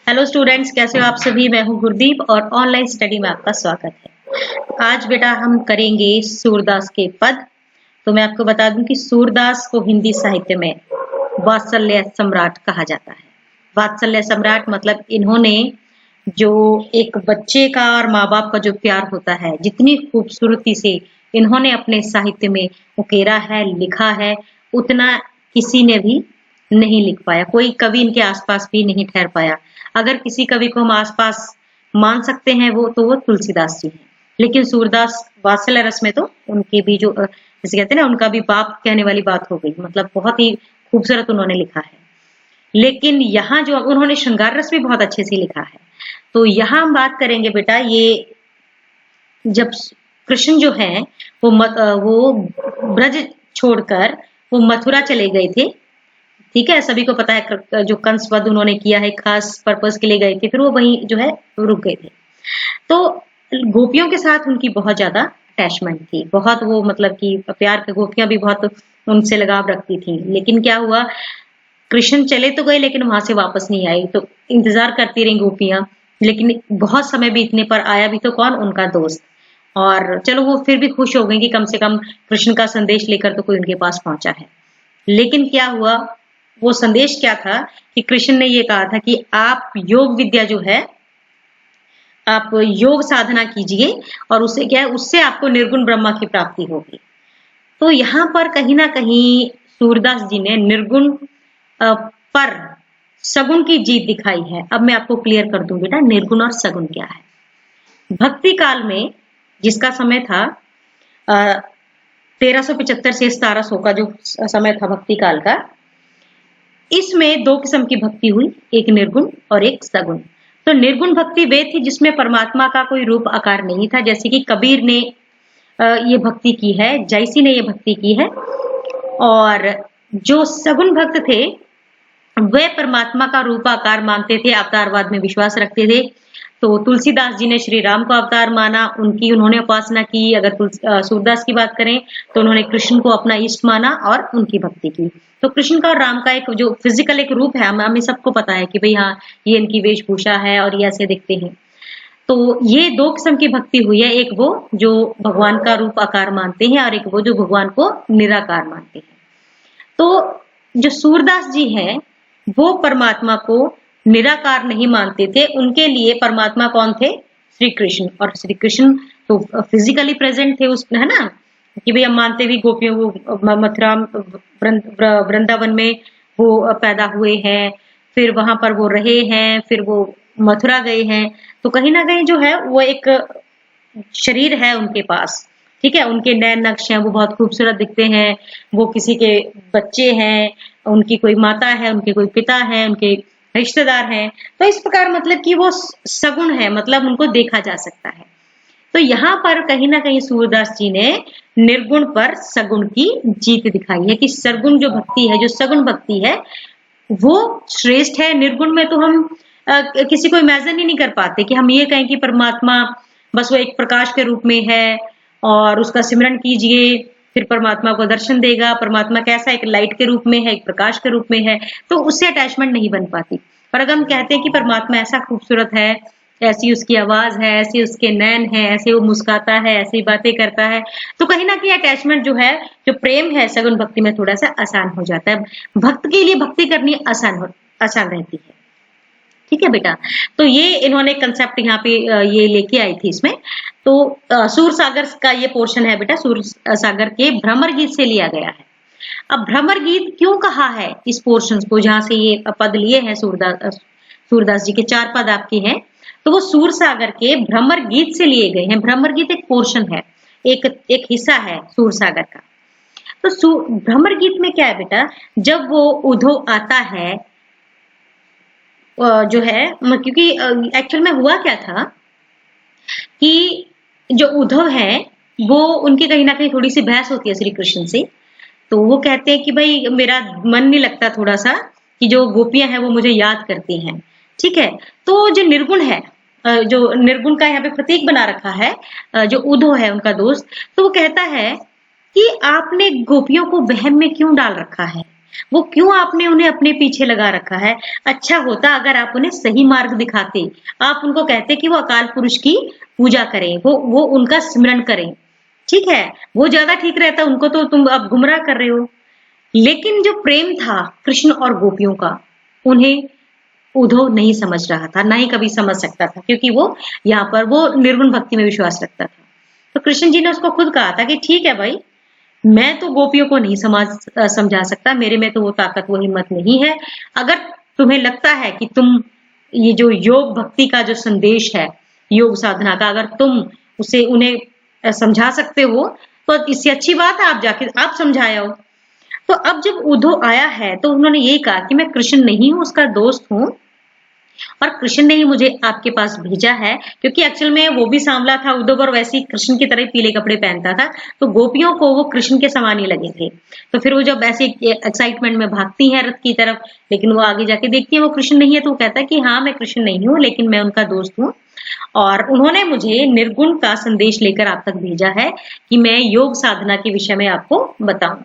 Hello students, कैसे हो आप सभी। मैं हूं गुरदीप और ऑनलाइन स्टडी में आपका स्वागत है। आज बेटा हम करेंगे सूरदास के पद। तो मैं आपको बता दूं कि सूरदास को हिंदी साहित्य में वात्सल्य सम्राट कहा जाता है। वात्सल्य सम्राट मतलब इन्होंने जो एक बच्चे का और माँ बाप का जो प्यार होता है, जितनी खूबसूरती से इन्होंने अपने साहित्य में उकेरा है, लिखा है, उतना किसी ने भी नहीं लिख पाया। कोई कवि इनके आसपास भी नहीं ठहर पाया। अगर किसी कवि को हम आसपास मान सकते हैं वो तुलसीदास जी हैं। लेकिन सूरदास वात्सल्य रस में तो उनके भी जो जैसे कहते हैं ना, उनका भी बाप कहने वाली बात हो गई। मतलब बहुत ही खूबसूरत उन्होंने लिखा है। लेकिन यहाँ जो उन्होंने श्रृंगार रस भी बहुत अच्छे से लिखा है। तो यहाँ हम बात करेंगे बेटा, ये जब कृष्ण जो है वो ब्रज छोड़कर वो मथुरा चले गए थे। ठीक है, सभी को पता है जो कंस वध उन्होंने किया है, खास पर्पस के लिए गए थे, फिर वो वहीं जो है रुक गए थे। तो गोपियों के साथ उनकी बहुत ज्यादा अटैचमेंट थी, बहुत वो मतलब कि प्यार के गोपियां भी बहुत उनसे लगाव रखती थी। लेकिन क्या हुआ, कृष्ण चले तो गए लेकिन वहां से वापस नहीं आई। तो इंतजार करती रही गोपियां, लेकिन बहुत समय बीतने पर आया भी तो कौन, उनका दोस्त। और चलो वो फिर भी खुश हो गई कि कम से कम कृष्ण का संदेश लेकर तो कोई उनके पास पहुंचा है। लेकिन क्या हुआ, वो संदेश क्या था कि कृष्ण ने ये कहा था कि आप योग विद्या जो है, आप योग साधना कीजिए और उससे क्या है, उससे आपको निर्गुण ब्रह्मा की प्राप्ति होगी। तो यहाँ पर कहीं ना कहीं सूरदास जी ने निर्गुण पर सगुण की जीत दिखाई है। अब मैं आपको क्लियर कर दूं बेटा, निर्गुण और सगुण क्या है। भक्ति काल में जिसका समय था 1375 से 1700 का जो समय था भक्ति काल का, इसमें दो किस्म की भक्ति हुई, एक निर्गुण और एक सगुण। तो निर्गुण भक्ति वे थी जिसमें परमात्मा का कोई रूप आकार नहीं था, जैसे कि कबीर ने ये भक्ति की है, जयसी ने ये भक्ति की है। और जो सगुण भक्त थे वे परमात्मा का रूप आकार मानते थे, अवतारवाद में विश्वास रखते थे। तो तुलसीदास जी ने श्री राम को अवतार माना, उन्होंने उपासना की। अगर सूरदास की बात करें तो उन्होंने कृष्ण को अपना इष्ट माना और उनकी भक्ति की। तो कृष्ण का और राम का एक जो फिजिकल एक रूप है, हमें सबको पता है कि भाई हाँ, ये इनकी वेशभूषा है और ये ऐसे दिखते हैं। तो ये दो किस्म की भक्ति हुई है, एक वो जो भगवान का रूप आकार मानते हैं और एक वो जो भगवान को निराकार मानते हैं। तो जो सूरदास जी हैं वो परमात्मा को निराकार नहीं मानते थे। उनके लिए परमात्मा कौन थे, श्री कृष्ण। और श्री कृष्ण तो फिजिकली प्रेजेंट थे उसमें, है ना, कि भाई हम मानते भी गोपियों को मथुरा वृंदावन में वो पैदा हुए हैं, फिर वहां पर वो रहे हैं, फिर वो मथुरा गए हैं। तो कहीं ना कहीं जो है वो एक शरीर है उनके पास। ठीक है, उनके नैन नक्श हैं, वो बहुत खूबसूरत दिखते हैं। वो किसी के बच्चे हैं, उनकी कोई माता है, उनके कोई पिता है, उनके रिश्तेदार हैं। तो इस प्रकार मतलब कि वो सगुण है, मतलब उनको देखा जा सकता है। तो यहाँ पर कहीं ना कहीं सूरदास जी ने निर्गुण पर सगुण की जीत दिखाई है कि सरगुण जो भक्ति है, जो सगुण भक्ति है, वो श्रेष्ठ है। निर्गुण में तो हम किसी को इमेजिन ही नहीं कर पाते कि हम ये कहें कि परमात्मा बस वो एक प्रकाश के रूप में है और उसका सिमरन कीजिए, फिर परमात्मा को दर्शन देगा। परमात्मा कैसा, एक लाइट के रूप में है, एक प्रकाश के रूप में है, तो उससे अटैचमेंट नहीं बन पाती। पर अगर हम कहते हैं कि परमात्मा ऐसा खूबसूरत है, ऐसी उसकी आवाज है, ऐसे उसके नैन है, ऐसे वो मुस्काता है, ऐसी बातें करता है, तो कहीं ना कहीं अटैचमेंट जो है, जो प्रेम है सगुण भक्ति में थोड़ा सा आसान हो जाता है। भक्त के लिए भक्ति करनी आसान रहती है। ठीक है बेटा, तो ये इन्होंने कंसेप्ट यहाँ पे ये लेके आई थी इसमें। तो सूर सागर का ये पोर्शन है बेटा, सूर सागर के भ्रमर गीत से लिया गया है। अब भ्रमर गीत क्यों कहा है इस पोर्शन को, जहां से ये पद लिए हैं सूरदास जी के 4 पद आपके हैं, तो वो सूर सागर के भ्रमर गीत से लिए गए हैं। भ्रमर गीत एक पोर्शन है, एक हिस्सा है सूर सागर का। तो भ्रमर गीत में क्या है बेटा, जब वो उद्धव आता है जो है, क्योंकि एक्चुअल में हुआ क्या था कि जो उद्धव है वो उनकी कहीं ना कहीं थोड़ी सी बहस होती है श्री कृष्ण से। तो वो कहते हैं कि भाई मेरा मन नहीं लगता थोड़ा सा कि जो गोपियां हैं वो मुझे याद करती हैं। ठीक है, तो जो निर्गुण है, जो निर्गुण का यहाँ पे प्रतीक बना रखा है, जो उद्धव है उनका दोस्त, तो वो कहता है कि आपने गोपियों को वहम में क्यों डाल रखा है। वो क्यों आपने उन्हें अपने पीछे लगा रखा है? अच्छा होता अगर आप उन्हें सही मार्ग दिखाते, आप उनको कहते कि वो अकाल पुरुष की पूजा करें, वो उनका स्मरण करें, ठीक है, वो ज्यादा ठीक रहता। उनको तो तुम अब गुमराह कर रहे हो। लेकिन जो प्रेम था कृष्ण और गोपियों का, उन्हें उद्धव नहीं समझ रहा था, ना ही कभी समझ सकता था, क्योंकि वो यहाँ पर वो निर्गुण भक्ति में विश्वास रखता था। तो कृष्ण जी ने उसको खुद कहा था कि ठीक है भाई, मैं तो गोपियों को नहीं समझा सकता, मेरे में तो वो ताकत वो हिम्मत नहीं है। अगर तुम्हें लगता है कि तुम ये जो योग भक्ति का जो संदेश है, योग साधना का, अगर तुम उसे उन्हें समझा सकते हो तो इससे अच्छी बात है, आप जाके आप समझाया हो। तो अब जब उद्धव आया है तो उन्होंने यही कहा कि मैं कृष्ण नहीं हूं, उसका दोस्त हूं, और कृष्ण ने ही मुझे आपके पास भेजा है। क्योंकि एक्चुअल में वो भी सांवला था उद्धव, और वैसे ही कृष्ण की तरह पीले कपड़े पहनता था, तो गोपियों को वो कृष्ण के समान ही लगे थे। तो फिर वो जब ऐसे एक्साइटमेंट में भागती है रथ की तरफ, लेकिन वो आगे जाके देखती है वो कृष्ण नहीं है, तो वो कहता है कि हाँ मैं कृष्ण नहीं हूँ, लेकिन मैं उनका दोस्त हूँ, और उन्होंने मुझे निर्गुण का संदेश लेकर आप तक भेजा है कि मैं योग साधना के विषय में आपको बताऊं।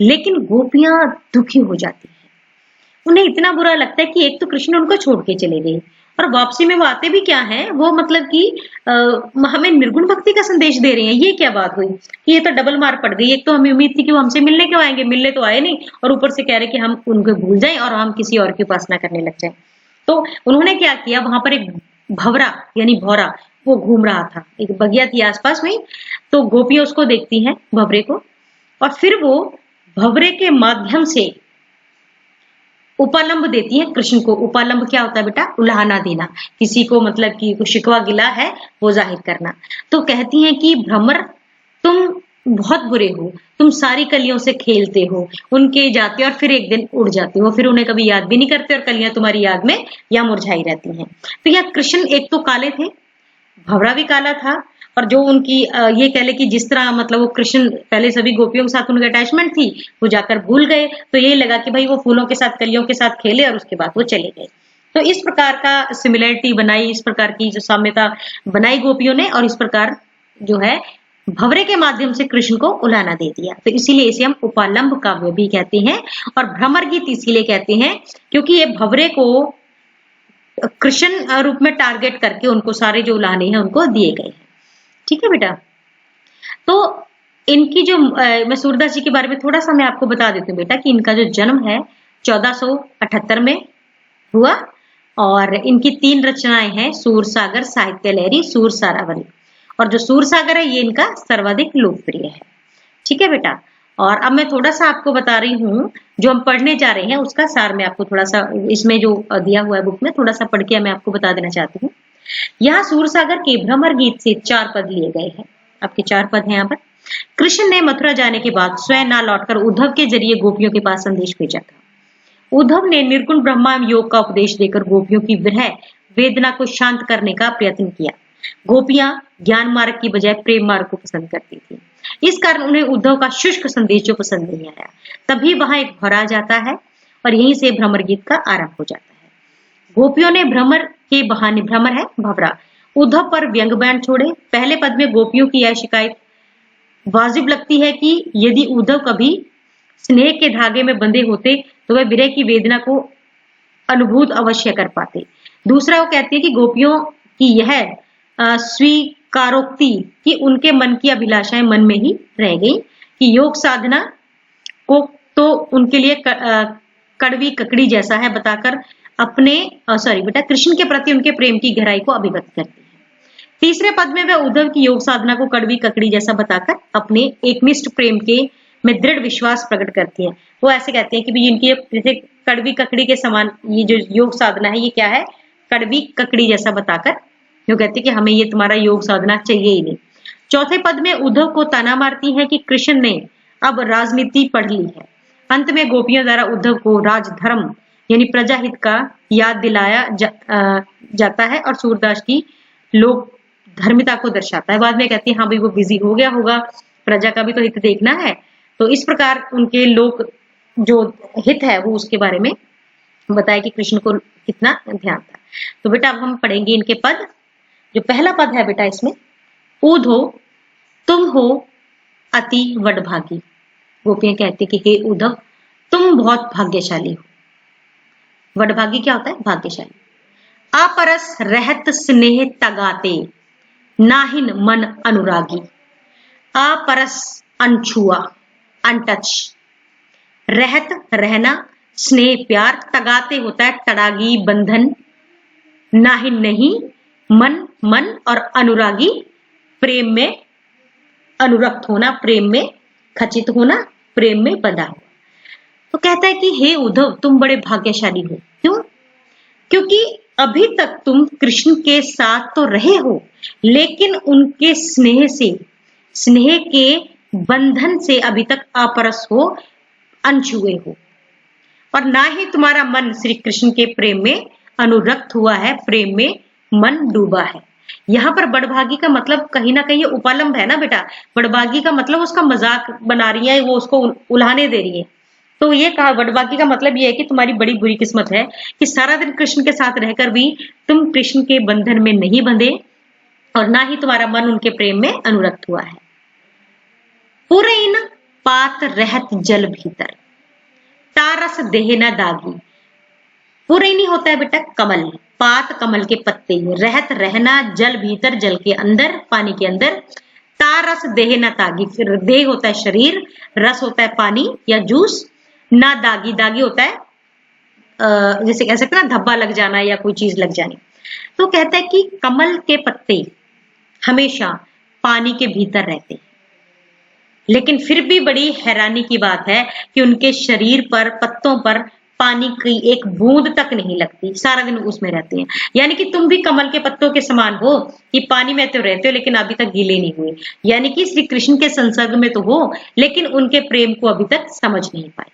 लेकिन गोपियां दुखी हो जाती है, उन्हें इतना बुरा लगता है कि एक तो कृष्ण उनको छोड़ के चले गए, और वापसी में वो आते भी क्या है, वो मतलब कि हमें निर्गुण भक्ति का संदेश दे रहे हैं। ये क्या बात हुई कि ये तो डबल मार पड़ गई। एक तो हमें उम्मीद थी कि वो हमसे मिलने क्यों आएंगे, मिलने तो आए नहीं, और ऊपर से कह रहे कि हम उनको भूल जाएं और हम किसी और की उपासना करने लग जाए। तो उन्होंने क्या किया, वहां पर एक भवरा यानी भौरा वो घूम रहा था, एक बगिया थी आसपास में, तो गोपियां उसको देखती हैं भवरे को, और फिर वो भवरे के माध्यम से उपालंब देती है कृष्ण को। उपालंब क्या होता है बेटा? उलाहना देना, किसी को मतलब कि शिकवा गिला है वो जाहिर करना। तो कहती हैं कि भ्रमर तुम बहुत बुरे हो, तुम सारी कलियों से खेलते हो, उनके जाते और फिर एक दिन उड़ जाते हो, फिर उन्हें कभी याद भी नहीं करते, और कलियां तुम्हारी याद में या मुरझाई रहती हैं। तो यह कृष्ण एक तो काले थे, भवरा भी काला था, और जो उनकी ये कह ले कि जिस तरह मतलब वो कृष्ण पहले सभी गोपियों के साथ उनकी अटैचमेंट थी, वो जाकर भूल गए, तो यही लगा कि भाई वो फूलों के साथ कलियों के साथ खेले और उसके बाद वो चले गए। तो इस प्रकार का सिमिलरिटी बनाई, इस प्रकार की जो साम्यता बनाई गोपियों ने, और इस प्रकार जो है भवरे के माध्यम से कृष्ण को उलाना दे दिया। तो इसीलिए इसे हम उपालंब काव्य भी कहते हैं, और भ्रमर गीत इसीलिए कहते हैं क्योंकि ये भवरे को कृष्ण रूप में टारगेट करके उनको सारे जो उलाने हैं उनको दिए गए हैं। ठीक है बेटा। तो इनकी जो मैं सूरदास जी के बारे में थोड़ा सा मैं आपको बता देती हूँ बेटा कि इनका जो जन्म है 1478 में हुआ, और इनकी 3 रचनाएं हैं, सूरसागर, साहित्य लहरी, सूर सारावली। और जो सूरसागर है ये इनका सर्वाधिक लोकप्रिय है। ठीक है बेटा। और अब मैं थोड़ा सा आपको बता रही हूँ जो हम पढ़ने जा रहे हैं उसका सार मैं आपको थोड़ा सा इसमें जो दिया हुआ है बुक में थोड़ा सा पढ़ के मैं आपको बता देना चाहती हूँ। यहाँ सूरसागर के भ्रमर गीत से 4 पद लिए गए हैं। आपके 4 पद हैं यहाँ पर। कृष्ण ने मथुरा जाने के बाद स्वयं ना लौटकर उद्धव के जरिए गोपियों के पास संदेश भेजा था। उद्धव ने निर्गुण ब्रह्मा योग का उपदेश देकर गोपियों की विरह वेदना को शांत करने का प्रयत्न किया। गोपियां ज्ञान मार्ग की बजाय प्रेम मार्ग को पसंद करती थी, इस कारण उन्हें उद्धव का शुष्क संदेश जो पसंद नहीं आया। तभी वहां एक भौरा जाता है और यहीं से भ्रमर गीत का आरंभ हो जाता है। गोपियों ने भ्रमर के बहाने, भ्रमर है भवरा, उद्धव पर व्यंग बैन छोड़े। पहले पद में गोपियों की यह शिकायत वाजिब लगती है कि यदि उद्धव कभी स्नेह के धागे में बंधे होते तो वह विरह की वेदना को अनुभूत अवश्य कर पाते। दूसरा वो कहती है कि गोपियों की यह स्वीकारोक्ति कि उनके मन की अभिलाषाएं मन में ही रह गई, कि योग साधना को तो उनके लिए कड़वी ककड़ी जैसा है बताकर अपने बेटा कृष्ण के प्रति उनके प्रेम की गहराई को अभिव्यक्त करती है। तीसरे पद में वह उद्धव की योग साधना को कड़वी ककड़ी जैसा बताकर अपने एकनिष्ठ प्रेम के में दृढ़ विश्वास प्रकट करती है। वो ऐसे कहते हैं कि भाई इनकी जैसे कड़वी ककड़ी के समान ये जो योग साधना है ये क्या है, कड़वी ककड़ी जैसा बताकर जो कहते हैं कि हमें ये तुम्हारा योग साधना चाहिए ही नहीं। चौथे पद में उद्धव को ताना मारती है कि कृष्ण ने अब राजनीति पढ़ ली है। अंत में गोपियों द्वारा उद्धव को राजधर्म यानी प्रजाहित का याद दिलाया जाता है और सूरदास की लोक धर्मिता को दर्शाता है। बाद में कहती है हाँ भाई वो बिजी हो गया होगा, प्रजा का भी तो हित देखना है। तो इस प्रकार उनके लोक जो हित है वो उसके बारे में बताया कि कृष्ण को कितना ध्यान था। तो बेटा अब हम पढ़ेंगे इनके पद। जो पहला पद है बेटा इसमें, ऊधो तुम हो अति वडभागी। गोपियां कहती कि हे उद्धव तुम बहुत भाग्यशाली हो। वडभागी क्या होता है? भाग्यशाली। अपरस रहत स्नेह तगाते, नाहिन मन अनुरागी। अपरस अनछुआ, अनटच, रहत रहना, स्नेह प्यार, तगाते होता है तड़ागी बंधन, नाहिन नहीं, मन मन, और अनुरागी प्रेम में अनुरक्त होना, प्रेम में खचित होना, प्रेम में बंधा हुआ। तो कहता है कि हे उद्धव, तुम बड़े भाग्यशाली हो। क्यों? क्योंकि अभी तक तुम कृष्ण के साथ तो रहे हो, लेकिन उनके स्नेह से, स्नेह के बंधन से अभी तक अपरस हो, अनछुए हो, और ना ही तुम्हारा मन श्री कृष्ण के प्रेम में अनुरक्त हुआ है, प्रेम में मन डूबा है। यहाँ पर बड़भागी का मतलब कहीं ना कहीं उपलम्ब है ना बेटा। बड़भागी का मतलब उसका मजाक बना रही है, वो उसको उल्हाने दे रही है। तो ये कहा, बड़भागी का मतलब ये है कि तुम्हारी बड़ी बुरी किस्मत है कि सारा दिन कृष्ण के साथ रहकर भी तुम कृष्ण के बंधन में नहीं बंधे, और ना ही तुम्हारा मन उनके प्रेम में अनुरक्त हुआ है। पुरैन पात रहत जल भीतर, तारस देह न दागी। पुरैनी होता है बेटा कमल, पात कमल के पत्ते, रहत रहना, जल भीतर जल के अंदर, पानी के अंदर, तारस देह न तागी, फिर देह होता है शरीर, रस होता है पानी या जूस, ना दागी, दागी होता है जैसे कह सकते हैं ना धब्बा लग जाना या कोई चीज लग जानी। तो कहता है कि कमल के पत्ते हमेशा पानी के भीतर रहते, लेकिन फिर भी बड़ी हैरानी की बात है कि उनके शरीर पर, पत्तों पर पानी की एक बूंद तक नहीं लगती, सारा दिन उसमें रहते हैं। यानी कि तुम भी कमल के पत्तों के समान हो कि पानी में तो रहते हो लेकिन अभी तक गीले नहीं हुए। यानी कि श्री कृष्ण के संसर्ग में तो हो, लेकिन उनके प्रेम को अभी तक समझ नहीं पाए।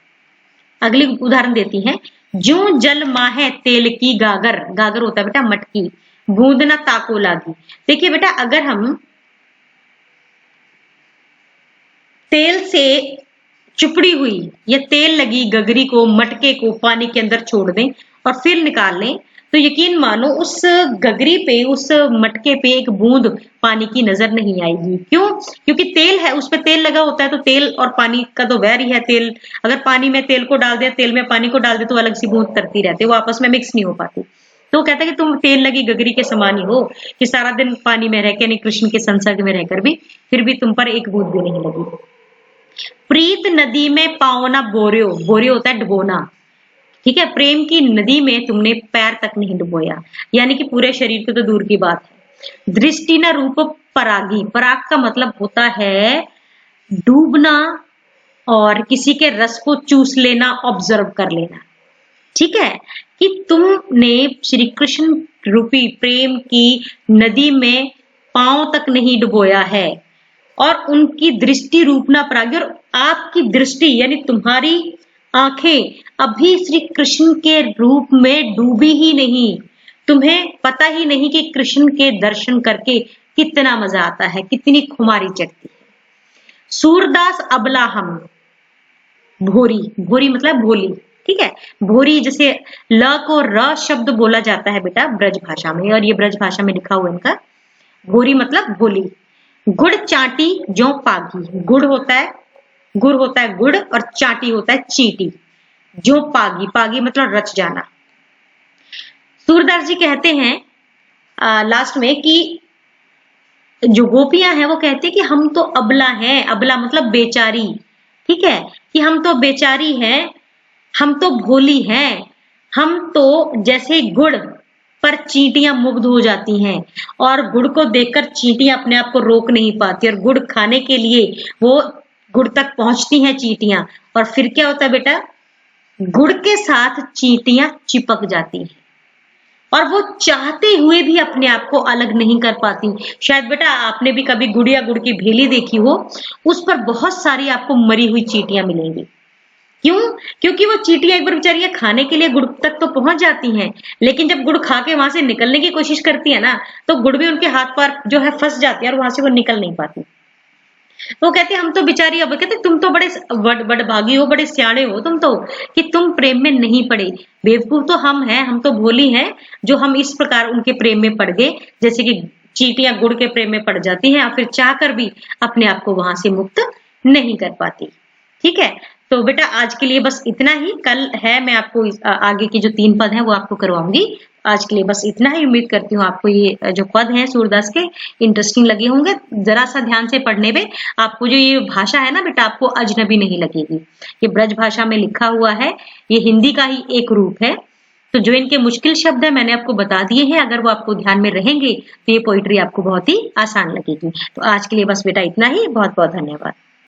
अगली उदाहरण देती हैं, जो जल माहे तेल की गागर, गागर होता है बेटा मटकी, बूंद ना ताको लागी। देखिए बेटा, अगर हम तेल से चुपड़ी हुई या तेल लगी गगरी को, मटके को पानी के अंदर छोड़ दें और फिर निकाल लें, तो यकीन मानो उस गगरी पे, उस मटके पे एक बूंद पानी की नजर नहीं आएगी। क्यों? क्योंकि तेल है, उस पे तेल लगा होता है, तो तेल और पानी का तो वैर ही है। तेल अगर पानी में तेल को डाल दे, तेल में पानी को डाल दे, तो अलग सी बूंद तरती रहती है, वो आपस में मिक्स नहीं हो पाती। तो कहता है कि तुम तेल लगी गगरी के समान ही हो कि सारा दिन पानी में रहकर, यानी कृष्ण के संसर्ग में रहकर भी फिर भी तुम पर एक बूंद भी नहीं लगी। प्रीत नदी में पाओ ना बोरियो, बोरियो होता है डुबोना, ठीक है। प्रेम की नदी में तुमने पैर तक नहीं डुबोया, यानी कि पूरे शरीर को तो दूर की बात है। दृष्टि न रूप परागी, पराग का मतलब होता है डूबना और किसी के रस को चूस लेना, ऑब्जर्व कर लेना, ठीक है। कि तुमने श्री कृष्ण रूपी प्रेम की नदी में पांव तक नहीं डुबोया है, और उनकी दृष्टि रूपना परागी, और आपकी दृष्टि यानी तुम्हारी आंखें अभी श्री कृष्ण के रूप में डूबी ही नहीं। तुम्हें पता ही नहीं कि कृष्ण के दर्शन करके कितना मजा आता है, कितनी खुमारी चढ़ती है। सूरदास अबला हम, भोरी, भोरी मतलब भोली, ठीक है। भोरी जैसे ल को र शब्द बोला जाता है बेटा ब्रज भाषा में, और ये ब्रज भाषा में लिखा हुआ है इनका। भोरी मतलब भोली। गुड़ चाटी जो पागी, गुड़ होता है, गुड़ होता है गुड़, और चाटी होता है चींटी। जो पागी, पागी मतलब रच जाना। सूरदास जी कहते हैं लास्ट में कि जो गोपियां हैं वो कहते हैं कि हम तो अबला हैं, अबला मतलब बेचारी, ठीक है, कि हम तो बेचारी हैं, हम तो भोली हैं, हम तो जैसे गुड़ पर चींटियां मुग्ध हो जाती हैं, और गुड़ को देखकर चींटियां अपने आप को रोक नहीं पाती, और गुड़ खाने के लिए वो गुड़ तक पहुंचती हैं चींटियां, और फिर क्या होता है बेटा, गुड़ के साथ चींटियां चिपक जाती हैं, और वो चाहते हुए भी अपने आप को अलग नहीं कर पाती। शायद बेटा आपने भी कभी गुड़ या गुड़ की भेली देखी हो, उस पर बहुत सारी आपको मरी हुई चींटियां मिलेंगी। क्यों? क्योंकि वो चींटियां एक बार बेचारियां खाने के लिए गुड़ तक तो पहुंच जाती हैं, लेकिन जब गुड़ खा के वहां से निकलने की कोशिश करती है ना, तो गुड़ भी उनके हाथ पैर जो है फंस जाती है, और वहां से वो निकल नहीं पाती। तो कहते हम तो बेचारी, अब कहते तुम तो बड़े भागी हो, बड़े सियाणे हो तुम तो, कि तुम प्रेम में नहीं पड़े। बेवकूफ तो हम हैं, हम तो भोली हैं जो हम इस प्रकार उनके प्रेम में पड़ गए, जैसे कि चींटियां गुड़ के प्रेम में पड़ जाती हैं, और फिर चाहकर भी अपने आप को वहां से मुक्त नहीं कर पाती, ठीक है। तो बेटा आज के लिए बस इतना ही। कल है, मैं आपको आगे के जो 3 पद हैं वो आपको करवाऊंगी। आज के लिए बस इतना ही। उम्मीद करती हूँ आपको ये जो पद हैं सूरदास के इंटरेस्टिंग लगे होंगे। जरा सा ध्यान से पढ़ने में आपको जो ये भाषा है ना बेटा, आपको अजनबी नहीं लगेगी। ये ब्रज भाषा में लिखा हुआ है, ये हिंदी का ही एक रूप है। तो जो इनके मुश्किल शब्द है मैंने आपको बता दिए हैं, अगर वो आपको ध्यान में रहेंगे तो ये पोइट्री आपको बहुत ही आसान लगेगी। तो आज के लिए बस बेटा इतना ही। बहुत बहुत धन्यवाद।